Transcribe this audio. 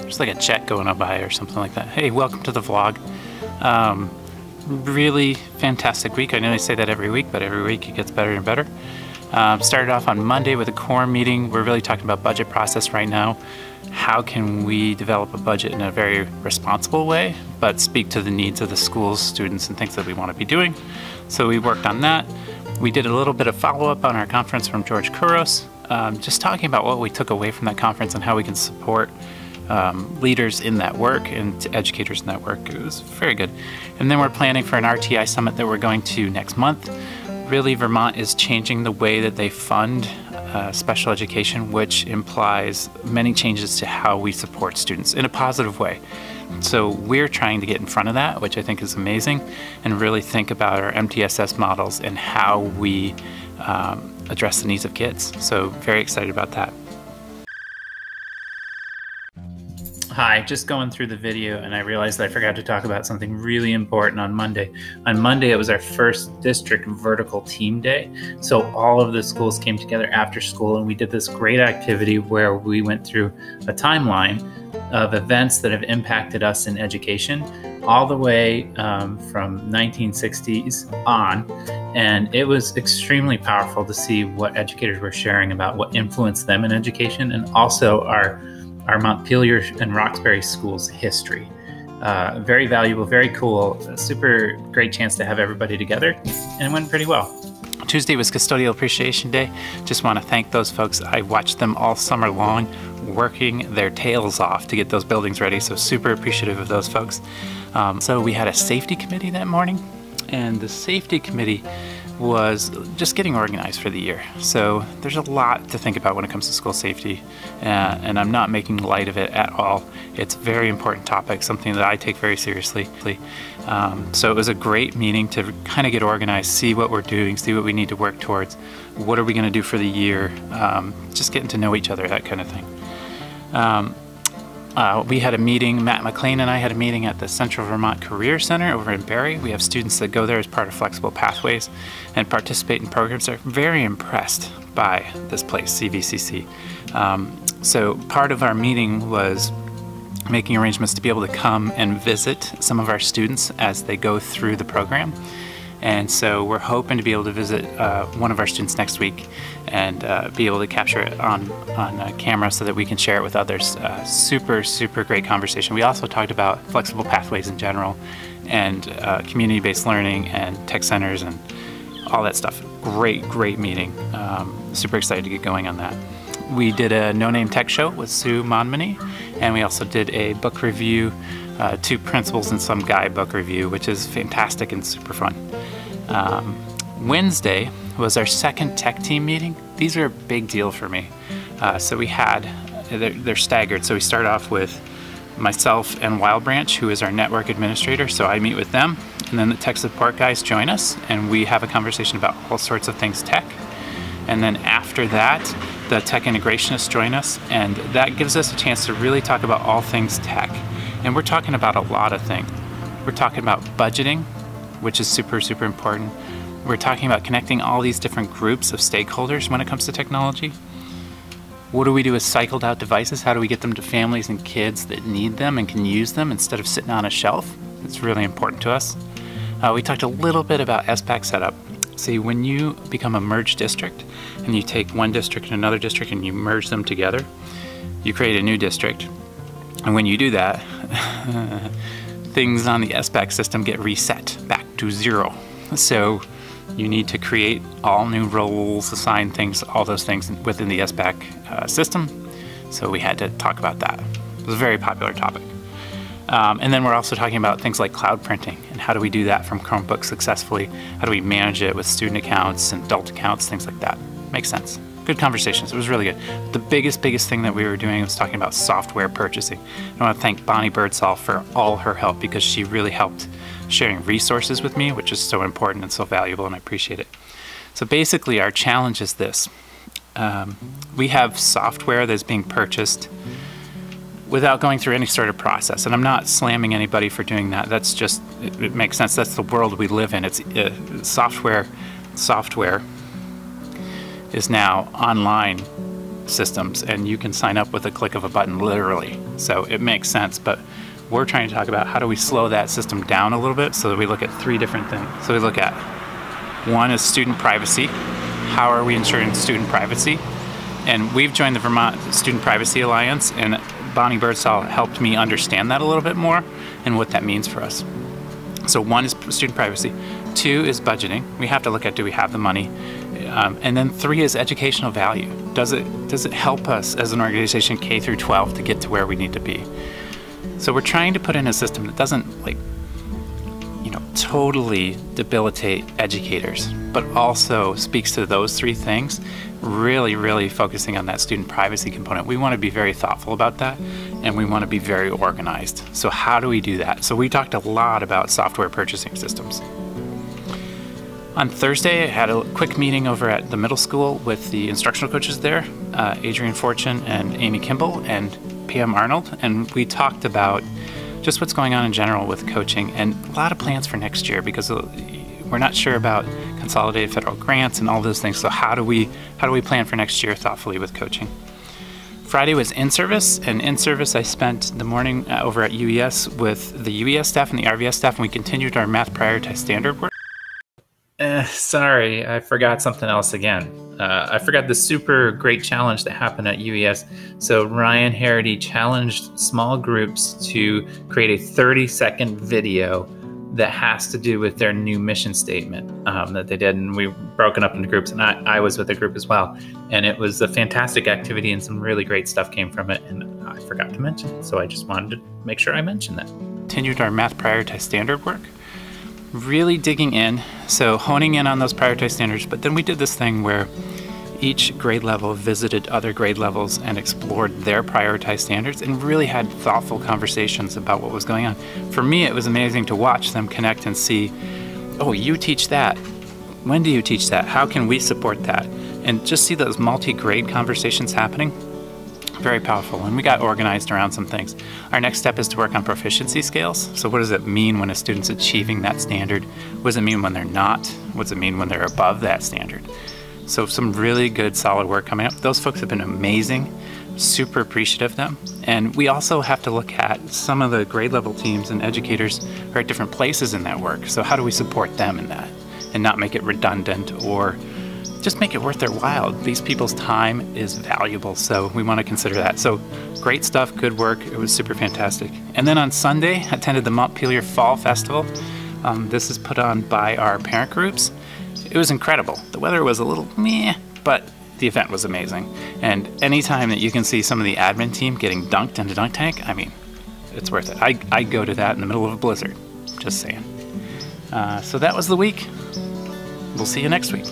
There's like a jet going on by or something like that. Hey, welcome to the vlog. Really fantastic week. I know I say that every week, but every week it gets better and better. Started off on Monday with a core meeting. We're really talking about budget process right now. How can we develop a budget in a very responsible way, but speak to the needs of the schools, students, and things that we want to be doing. So we worked on that. We did a little bit of follow-up on our conference from George Couros, just talking about what we took away from that conference and how we can support leaders in that work and educators in that work. It was very good. And then we're planning for an RTI summit that we're going to next month. Really, Vermont is changing the way that they fund special education, which implies many changes to how we support students in a positive way. So we're trying to get in front of that, which I think is amazing, and really think about our MTSS models and how we address the needs of kids. So very excited about that. Hi, just going through the video and I realized that I forgot to talk about something really important on Monday. On Monday, it was our first district vertical team day. So all of the schools came together after school and we did this great activity where we went through a timeline of events that have impacted us in education all the way from 1960s on. And it was extremely powerful to see what educators were sharing about what influenced them in education, and also our Montpelier and Roxbury schools history. Very valuable, very cool, super great chance to have everybody together, and it went pretty well. Tuesday was Custodial Appreciation Day. Just want to thank those folks. I watched them all summer long working their tails off to get those buildings ready, so super appreciative of those folks. So we had a safety committee that morning, and the safety committee was just getting organized for the year. So there's a lot to think about when it comes to school safety, and I'm not making light of it at all. It's a very important topic, something that I take very seriously. So it was a great meeting to kind of get organized, see what we're doing, see what we need to work towards, what are we going to do for the year, just getting to know each other, that kind of thing. We had a meeting, Matt McLean and I had a meeting at the Central Vermont Career Center over in Barre. We have students that go there as part of Flexible Pathways and participate in programs. They're very impressed by this place, CVCC. So part of our meeting was making arrangements to be able to come and visit some of our students as they go through the program. And so we're hoping to be able to visit one of our students next week and be able to capture it on camera so that we can share it with others. Super great conversation. We also talked about flexible pathways in general and community-based learning and tech centers and all that stuff. Great meeting. Super excited to get going on that. We did a No Name Tech Show with Sue Monmany, and we also did a book review, 2 Principles and Some Guy book review, which is fantastic and super fun. Wednesday was our second tech team meeting. These are a big deal for me. So we had, they're staggered. So we start off with myself and Wild Branch, who is our network administrator. So I meet with them, and then the tech support guys join us, and we have a conversation about all sorts of things tech. And then after that, the tech integrationists join us, and that gives us a chance to really talk about all things tech. And we're talking about a lot of things. We're talking about budgeting, which is super important. We're talking about connecting all these different groups of stakeholders when it comes to technology. What do we do with cycled out devices? How do we get them to families and kids that need them and can use them instead of sitting on a shelf? It's really important to us. We talked a little bit about SBAC setup. See, when you become a merged district and you take one district and another district and you merge them together, you create a new district. And when you do that, things on the SBAC system get reset back to 0. So you need to create all new roles, assign things, all those things within the SBAC system. So we had to talk about that. It was a very popular topic. And then we're also talking about things like cloud printing and how do we do that from Chromebooks successfully? How do we manage it with student accounts and adult accounts, things like that. Makes sense. Good conversations. It was really good. The biggest thing that we were doing was talking about software purchasing. I want to thank Bonnie Birdsall for all her help because she really helped sharing resources with me, which is so important and so valuable, and I appreciate it. So basically our challenge is this. We have software that's being purchased without going through any sort of process. And I'm not slamming anybody for doing that. That's just, it makes sense. That's the world we live in. It's software is now online systems, and you can sign up with a click of a button, literally. So it makes sense, but we're trying to talk about how do we slow that system down a little bit so that we look at 3 different things. So we look at, one is student privacy. How are we ensuring student privacy? And we've joined the Vermont Student Privacy Alliance, and Bonnie Birdsall helped me understand that a little bit more and what that means for us. So 1 is student privacy. 2 is budgeting. We have to look at, do we have the money? And then 3 is educational value. Does it help us as an organization K through 12 to get to where we need to be? So we're trying to put in a system that doesn't totally debilitate educators, but also speaks to those 3 things, really focusing on that student privacy component. We want to be very thoughtful about that, and we want to be very organized. So how do we do that? So we talked a lot about software purchasing systems. On Thursday, I had a quick meeting over at the middle school with the instructional coaches there, Adrian Fortune and Amy Kimball and Pam Arnold, and we talked about just what's going on in general with coaching and a lot of plans for next year, because we're not sure about consolidated federal grants and all those things. So how do we plan for next year thoughtfully with coaching? Friday was in-service, and in-service I spent the morning over at UES with the UES staff and the RVS staff, and we continued our math prioritized standard work. Sorry, I forgot something else again. I forgot the super great challenge that happened at UES. So Ryan Harity challenged small groups to create a 30-second video that has to do with their new mission statement that they did. And we've broken up into groups, and I was with a group as well. And it was a fantastic activity, and some really great stuff came from it. And I forgot to mention it, so I just wanted to make sure I mentioned that. Continued our math prioritized standard work. Really digging in, so honing in on those prioritized standards, but then we did this thing where each grade level visited other grade levels and explored their prioritized standards and really had thoughtful conversations about what was going on. For me, it was amazing to watch them connect and see, oh, you teach that. When do you teach that? How can we support that? And just see those multi-grade conversations happening. Very powerful, and we got organized around some things. Our next step is to work on proficiency scales. So what does it mean when a student's achieving that standard? What does it mean when they're not? What does it mean when they're above that standard? So some really good solid work coming up. Those folks have been amazing, super appreciative of them. And we also have to look at some of the grade level teams and educators who are at different places in that work. So how do we support them in that and not make it redundant or just make it worth their while? These people's time is valuable, so we want to consider that. So great stuff, good work. It was super fantastic. And then on Sunday, I attended the Montpelier Fall Festival. This is put on by our parent groups. It was incredible. The weather was a little meh, but the event was amazing. And anytime that you can see some of the admin team getting dunked into Dunk Tank, I mean, it's worth it. I go to that in the middle of a blizzard, just saying. So that was the week. We'll see you next week.